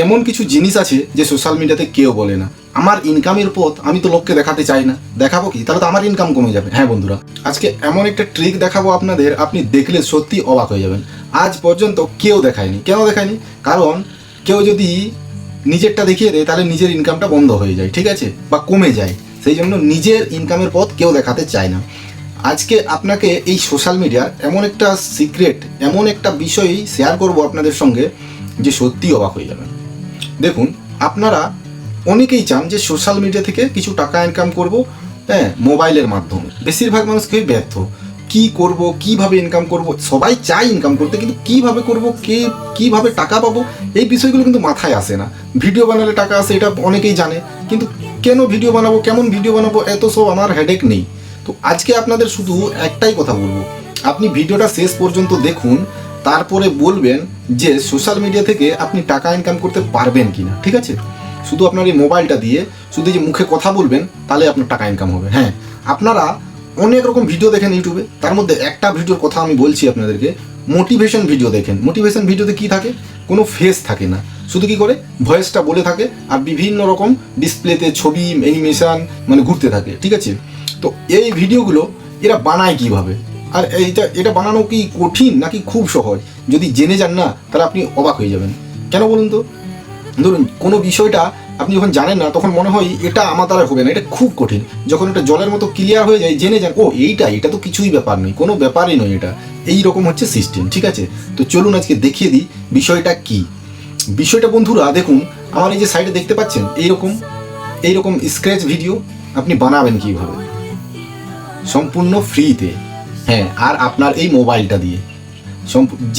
এমন কিছু জিনিস আছে যে সোশ্যাল মিডিয়াতে কেউ বলে না। আমার ইনকামের পথ আমি তো লোককে দেখাতে চাই না, দেখাবো কি? তাহলে তো আমার ইনকাম কমে যাবে। হ্যাঁ বন্ধুরা, আজকে এমন একটা ট্রিক দেখাবো আপনাদের, আপনি দেখলে সত্যি অবাক হয়ে যাবেন। আজ পর্যন্ত কেউ দেখায়নি। কেন দেখায়নি? কারণ কেউ যদি নিজেরটা দেখিয়ে দেয় তাহলে নিজের ইনকামটা বন্ধ হয়ে যায়, ঠিক আছে, বা কমে যায়। সেই জন্য নিজের ইনকামের পথ কেউ দেখাতে চায় না। আজকে আপনাকে এই সোশ্যাল মিডিয়ার এমন একটা সিক্রেট, এমন একটা বিষয় শেয়ার করব আপনাদের সঙ্গে যে সত্যি অবাক হয়ে যাবেন। দেখুন, আপনারা অনেকেই চান যে সোশ্যাল মিডিয়া থেকে কিছু টাকা ইনকাম করব, হ্যাঁ, মোবাইলের মাধ্যমে। বেশিরভাগ মানুষকে ব্যর্থ। কি করব, কিভাবে ইনকাম করব, সবাই চায় ইনকাম করতে, কিন্তু কিভাবে করব, কিভাবে টাকা পাবো, এই বিষয়গুলো কিন্তু মাথায় আসে না। ভিডিও বানালে টাকা আসে, এটা অনেকেই জানে, কিন্তু কেন ভিডিও বানাবো, কেমন ভিডিও বানাবো, এত সব আমার হেডেক নেই। তো আজকে আপনাদের শুধু একটাই কথা বলবো, আপনি ভিডিওটা শেষ পর্যন্ত দেখুন, তারপরে বলবেন যে সোশ্যাল মিডিয়া থেকে আপনি টাকা ইনকাম করতে পারবেন কিনা, ঠিক আছে? শুধু আপনার এই মোবাইলটা দিয়ে শুধু যে মুখে কথা বলবেন তাহলে আপনার টাকা ইনকাম হবে। হ্যাঁ, আপনারা অনেক রকম ভিডিও দেখেন ইউটিউবে, তার মধ্যে একটা ভিডিওর কথা আমি বলছি আপনাদেরকে, মোটিভেশন ভিডিও দেখেন। মোটিভেশন ভিডিওতে কি থাকে? কোনো ফেস থাকে না, শুধু কি করে ভয়েসটা বলে থাকে আর বিভিন্ন রকম ডিসপ্লেতে ছবি অ্যানিমেশন মানে ঘুরতে থাকে, ঠিক আছে? তো এই ভিডিওগুলো এরা বানায় কিভাবে, আর এটা বানানো কি কঠিন নাকি খুব সহজ? যদি জেনে যান না তাহলে আপনি অবাক হয়ে যাবেন। কেন বলুন তো? ধরুন কোনো বিষয়টা আপনি যখন জানেন না তখন মনে হয় এটা আমার দ্বারা হবে না, এটা খুব কঠিন। যখন এটা জলের মতো ক্লিয়ার হয়ে যায়, জেনে যান ও এটা তো কিছুই ব্যাপার নেই, কোনো ব্যাপারই নয় এটা। এই রকম হচ্ছে সিস্টেম, ঠিক আছে? তো চলুন আজকে দেখিয়ে দিই বিষয়টা কি। বিষয়টা বন্ধুরা দেখুন, আমার এই যে সাইডে দেখতে পাচ্ছেন এইরকম স্ক্র্যাচ ভিডিও আপনি বানাবেন কিভাবে সম্পূর্ণ ফ্রিতে। হ্যাঁ, আর আপনার এই মোবাইলটা দিয়ে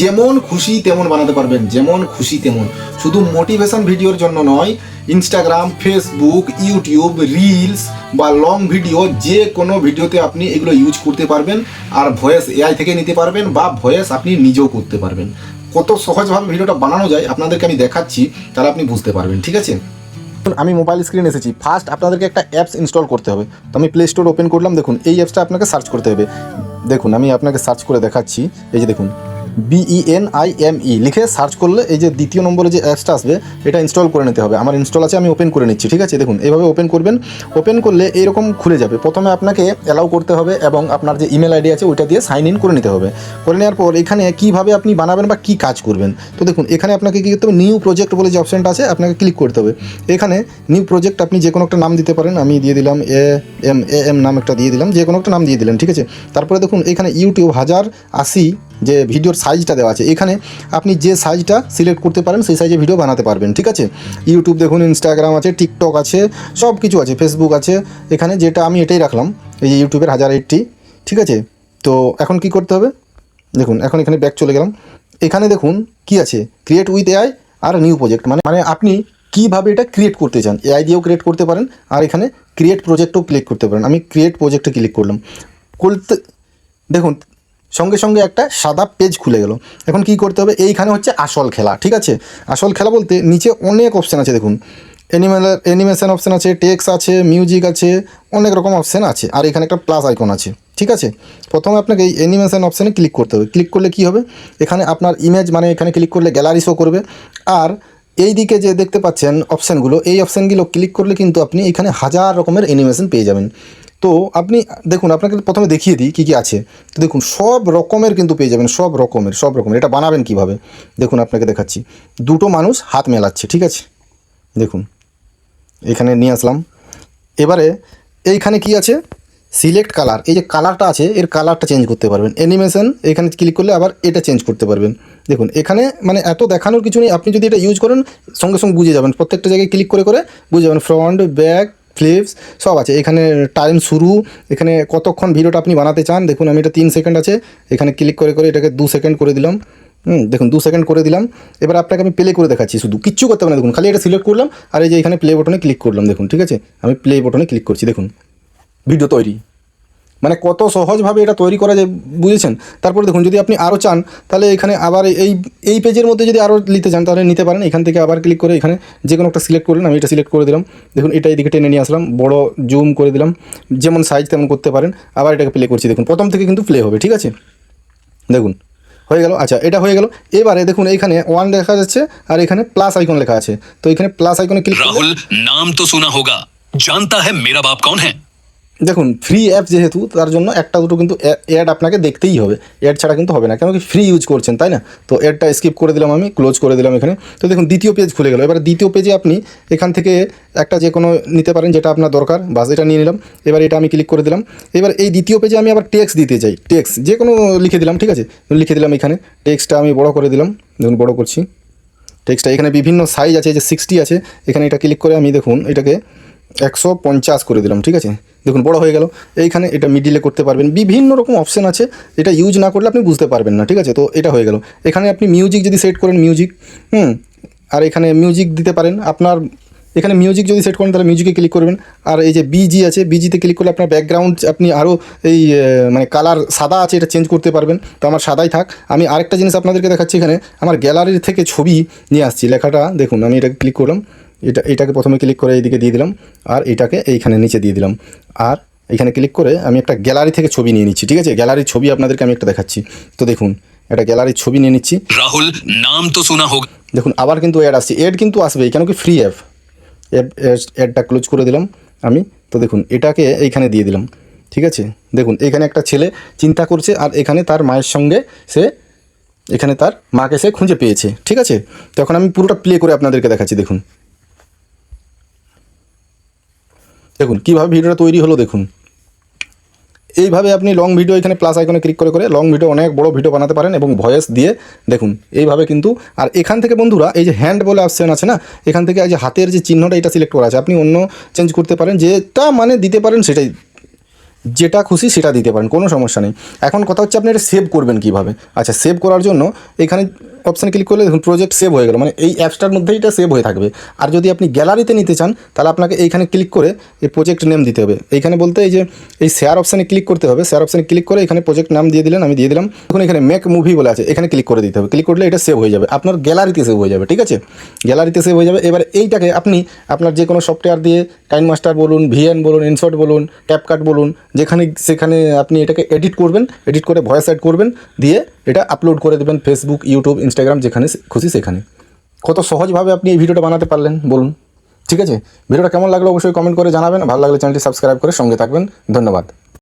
যেমন খুশি তেমন বানাতে পারবেন, যেমন খুশি তেমন। শুধু মোটিভেশন ভিডিওর জন্য নয়, ইনস্টাগ্রাম, ফেসবুক, ইউটিউব, রিলস বা লং ভিডিও, যে কোনো ভিডিওতে আপনি এগুলো ইউজ করতে পারবেন। আর ভয়েস এআই থেকে নিতে পারবেন বা ভয়েস আপনি নিজেও করতে পারবেন। কত সহজভাবে ভিডিওটা বানানো যায় আপনাদেরকে আমি দেখাচ্ছি, তাহলে আপনি বুঝতে পারবেন, ঠিক আছে? আমি মোবাইল স্ক্রিন এসেছি। ফার্স্ট আপনাদেরকে একটা অ্যাপস ইনস্টল করতে হবে। তো আমি প্লে স্টোর ওপেন করলাম। দেখুন, এই অ্যাপসটা আপনাকে সার্চ করতে হবে। দেখুন, আমি আপনাকে সার্চ করে দেখাচ্ছি। এই যে দেখুন, BENIME লিখে সার্চ করলে এই যে দ্বিতীয় নম্বরে যে অ্যাপসটা আসবে, এটা ইনস্টল করে নিতে হবে। আমার ইনস্টল আছে, আমি ওপেন করে নিচ্ছি, ঠিক আছে? দেখুন, এইভাবে ওপেন করবেন। ওপেন করলে এইরকম খুলে যাবে। প্রথমে আপনাকে অ্যালাউ করতে হবে এবং আপনার যে ইমেল আইডি আছে ওইটা দিয়ে সাইন ইন করে নিতে হবে। করে নেওয়ার পর এখানে কীভাবে আপনি বানাবেন বা কী কাজ করবেন, তো দেখুন এখানে আপনাকে কী করতে হবে, নিউ প্রজেক্ট বলে যে অপশানটা আছে আপনাকে ক্লিক করতে হবে। এখানে নিউ প্রজেক্ট আপনি যে কোনো একটা নাম দিতে পারেন। আমি দিয়ে দিলাম AM নাম একটা দিয়ে দিলাম, যে কোনো একটা নাম দিয়ে দিলেন, ঠিক আছে? তারপরে দেখুন এখানে ইউটিউব 1080 যে ভিডিওর সাইজটা দেওয়া আছে, এখানে আপনি যে সাইজটা সিলেক্ট করতে পারেন সেই সাইজে ভিডিও বানাতে পারবেন, ঠিক আছে? ইউটিউব দেখুন, ইনস্টাগ্রাম আছে, টিকটক আছে, সব কিছু আছে, ফেসবুক আছে। এখানে যেটা আমি এটাই রাখলাম, এই যে ইউটিউবের 1080, ঠিক আছে? তো এখন কি করতে হবে দেখুন, এখন এখানে ব্যাক চলে গেলাম। এখানে দেখুন কি আছে, ক্রিয়েট উইথ এআই আর নিউ প্রজেক্ট, মানে আপনি কীভাবে এটা ক্রিয়েট করতে চান। এআই দিয়েও ক্রিয়েট করতে পারেন আর এখানে ক্রিয়েট প্রজেক্টও ক্লিক করতে পারেন। আমি ক্রিয়েট প্রজেক্টে ক্লিক করলাম। করতে দেখুন সঙ্গে সঙ্গে একটা সাদা পেজ খুলে গেল। এখন কি করতে হবে, এইখানে হচ্ছে আসল খেলা, ঠিক আছে? আসল খেলা বলতে নিচে অনেক অপশান আছে। দেখুন, অ্যানিমেশন অপশান আছে, টেক্সট আছে, মিউজিক আছে, অনেক রকম অপশান আছে। আর এখানে একটা প্লাস আইকন আছে, ঠিক আছে? প্রথমে আপনাকে এই অ্যানিমেশন অপশানে ক্লিক করতে হবে। ক্লিক করলে কি হবে, এখানে আপনার ইমেজ, মানে এখানে ক্লিক করলে গ্যালারি শো করবে। আর এই দিকে যে দেখতে পাচ্ছেন অপশানগুলো, এই অপশানগুলো ক্লিক করলে কিন্তু আপনি এখানে 1000 রকমের অ্যানিমেশন পেয়ে যাবেন। তো আপনি দেখুন, আপনাকে প্রথমে দেখিয়ে দিই কী কী আছে। তো দেখুন, সব রকমের কিন্তু পেয়ে যাবেন, সব রকমের। এটা বানাবেন কিভাবে দেখুন, আপনাকে দেখাচ্ছি। দুটো মানুষ হাত মেলাচ্ছে, ঠিক আছে? দেখুন, এখানে নিয়ে আসলাম। এবারে এইখানে কি আছে, সিলেক্ট কালার, এই যে কালারটা আছে এর কালারটা চেঞ্জ করতে পারবেন। অ্যানিমেশন এখানে ক্লিক করলে আবার এটা চেঞ্জ করতে পারবেন। দেখুন, এখানে মানে এত দেখানোর কিছু নেই, আপনি যদি এটা ইউজ করেন সঙ্গে সঙ্গে বুঝে যাবেন। প্রত্যেকটা জায়গায় ক্লিক করে করে বুঝে যাবেন। ফ্রন্ট, ব্যাক, ফ্লিপস সব আছে। এখানে টাইম শুরু, এখানে কতক্ষণ ভিডিওটা আপনি বানাতে চান। দেখুন, আমি এটা 3 সেকেন্ড আছে, এখানে ক্লিক করে করে এটাকে 2 সেকেন্ড করে দিলাম। দেখুন 2 সেকেন্ড করে দিলাম। এবার আপনাকে আমি প্লে করে দেখাচ্ছি, শুধু কিচ্ছু করতে হবে না। দেখুন, খালি এটা সিলেক্ট করলাম আর এই যে এখানে প্লে বাটনে ক্লিক করলাম। দেখুন, ঠিক আছে? আমি প্লে বাটনে ক্লিক করছি। দেখুন, ভিডিও তৈরি, মানে কত সহজভাবে এটা তৈরি করা যায়, বুঝেছেন? তারপরে দেখুন, যদি আপনি আরও চান তাহলে এখানে আবার এই পেজের মধ্যে যদি আরও নিতে চান তাহলে নিতে পারেন। এখান থেকে আবার ক্লিক করে এখানে যে কোনো একটা সিলেক্ট করলেন। আমি এটা সিলেক্ট করে দিলাম। দেখুন, এটা এদিকে টেনে নিয়ে আসলাম, বড় জুম করে দিলাম, যেমন সাইজ তেমন করতে পারেন। আবার এটাকে প্লে করছি। দেখুন, প্রথম থেকে কিন্তু প্লে হবে, ঠিক আছে? দেখুন হয়ে গেল। আচ্ছা, এটা হয়ে গেল। এবারে দেখুন এইখানে 1 দেখা যাচ্ছে আর এখানে প্লাস আইকন লেখা আছে। তো এখানে প্লাস আইকনে ক্লিক করলে राहुल नाम तो सुना होगा, जानता है मेरा बाप कौन है? দেখুন ফ্রি অ্যাপ যেহেতু তার জন্য একটা দুটো কিন্তু অ্যাড আপনাকে দেখতেই হবে, অ্যাড ছাড়া কিন্তু হবে না, কেন কি ফ্রি ইউজ করছেন তাই না। তো অ্যাডটা স্কিপ করে দিলাম, আমি ক্লোজ করে দিলাম এখানে। তো দেখুন দ্বিতীয় পেজ খুলে গেল। এবার দ্বিতীয় পেজে আপনি এখান থেকে একটা যে কোনো নিতে পারেন যেটা আপনার দরকার, বাস এটা নিয়ে নিলাম। এবার এটা আমি ক্লিক করে দিলাম। এবার এই দ্বিতীয় পেজে আমি আবার টেক্সট দিতে চাই, টেক্সট যে কোনো লিখে দিলাম, ঠিক আছে, লিখে দিলাম এখানে। টেক্সটটা আমি বড় করে দিলাম, দেখুন বড় করছি টেক্সটটা। এখানে বিভিন্ন সাইজ আছে, যে 60 আছে, এখানে এটা ক্লিক করে আমি দেখুন এটাকে 150 করে দিলাম, ঠিক আছে। দেখুন বড় হয়ে গেল। এইখানে এটা মিডিলে করতে পারবেন, বিভিন্ন রকম অপশান আছে, এটা ইউজ না করলে আপনি বুঝতে পারবেন না, ঠিক আছে। তো এটা হয়ে গেল। এখানে আপনি মিউজিক যদি সেট করেন মিউজিক, আর এখানে মিউজিক দিতে পারেন আপনার। এখানে মিউজিক যদি সেট করেন তাহলে মিউজিকে ক্লিক করবেন। আর এই যে বিজি আছে, বিজিতে ক্লিক করলে আপনার ব্যাকগ্রাউন্ড আপনি আরও এই মানে কালার সাদা আছে, এটা চেঞ্জ করতে পারবেন। তো আমার সাদাই থাক। আমি আরেকটা জিনিস আপনাদেরকে দেখাচ্ছি, এখানে আমার গ্যালারির থেকে ছবি নিয়ে আসছি। লেখাটা দেখুন, আমি এটাকে ক্লিক করলাম, এটাকে প্রথমে ক্লিক করে এইদিকে দিয়ে দিলাম, আর এটাকে এইখানে নিচে দিয়ে দিলাম, আর এইখানে ক্লিক করে আমি একটা গ্যালারি থেকে ছবি নিয়ে নিচ্ছি, ঠিক আছে। গ্যালারির ছবি আপনাদেরকে আমি একটা দেখাচ্ছি। তো দেখুন একটা গ্যালারির ছবি নিয়ে নিচ্ছি। राहुल नाम तो सुना होगा। দেখুন আবার কিন্তু অ্যাড আসছে, অ্যাড কিন্তু আসবেই, কেন কি ফ্রি অ্যাডটা ক্লোজ করে দিলাম আমি। তো দেখুন এটাকে এইখানে দিয়ে দিলাম, ঠিক আছে। দেখুন এখানে একটা ছেলে চিন্তা করছে, আর এখানে তার মায়ের সঙ্গে সে, এখানে তার মাকে সে খুঁজে পেয়েছে, ঠিক আছে। তখন আমি পুরোটা প্লে করে আপনাদেরকে দেখাচ্ছি। দেখুন দেখুন কীভাবে ভিডিওটা তৈরি হলো। দেখুন এইভাবে আপনি লং ভিডিও এখানে প্লাস আইকনে ক্লিক করে লং ভিডিও, অনেক বড় ভিডিও বানাতে পারেন এবং ভয়েস দিয়ে। দেখুন এইভাবে কিন্তু। আর এখান থেকে বন্ধুরা এই যে হ্যান্ড বলে অপশন আছে না, এখান থেকে এই যে হাতের যে চিহ্নটা এটা সিলেক্ট করা আছে, আপনি অন্য চেঞ্জ করতে পারেন, যেটা মানে দিতে পারেন সেটাই, যেটা খুশি সেটা দিতে পারেন, কোনো সমস্যা নেই। এখন কথা হচ্ছে আপনি এটা সেভ করবেন কীভাবে। আচ্ছা, সেভ করার জন্য এখানে অপশানে ক্লিক করলে দেখুন প্রজেক্ট সেভ হয়ে গেল, মানে এই অ্যাপসটার মধ্যেই এটা সেভ হয়ে থাকবে। আর যদি আপনি গ্যালারিতে নিতে চান তাহলে আপনাকে এইখানে ক্লিক করে এই প্রজেক্ট নেম দিতে হবে। এইখানে বলতে এই যে এই শেয়ার অপশানে ক্লিক করতে হবে, শেয়ার অপশানে ক্লিক করে এখানে প্রজেক্ট নাম দিয়ে দিলেন, আমি দিয়ে দিলাম। এখন এখানে মেক মুভি বলে আছে, এখানে ক্লিক করে দিতে হবে। ক্লিক করলে এটা সেভ হয়ে যাবে, আপনার গ্যালারিতে সেভ হয়ে যাবে, ঠিক আছে, গ্যালারিতে সেভ হয়ে যাবে। এবার এইটাকে আপনি আপনার যে কোনো সফটওয়্যার দিয়ে, কাইন মাস্টার বলুন, ভিএন বলুন, ইনশট বলুন, ক্যাপকাট বলুন, যেখানে সেখানে আপনি এটাকে এডিট করবেন, এডিট করে ভয়েস অ্যাড করবেন, দিয়ে এটা আপলোড করে দেবেন ফেসবুক, ইউটিউব, ইনস্টাগ্রাম, যেখানে খুশি সেখানে। কত সহজভাবে আপনি এই ভিডিওটা বানাতে পারলেন বলুন, ঠিক আছে। ভিডিওটা কেমন লাগলো অবশ্যই কমেন্ট করে জানাবেন। ভালো লাগলে চ্যানেলটি সাবস্ক্রাইব করে সঙ্গে থাকবেন। ধন্যবাদ।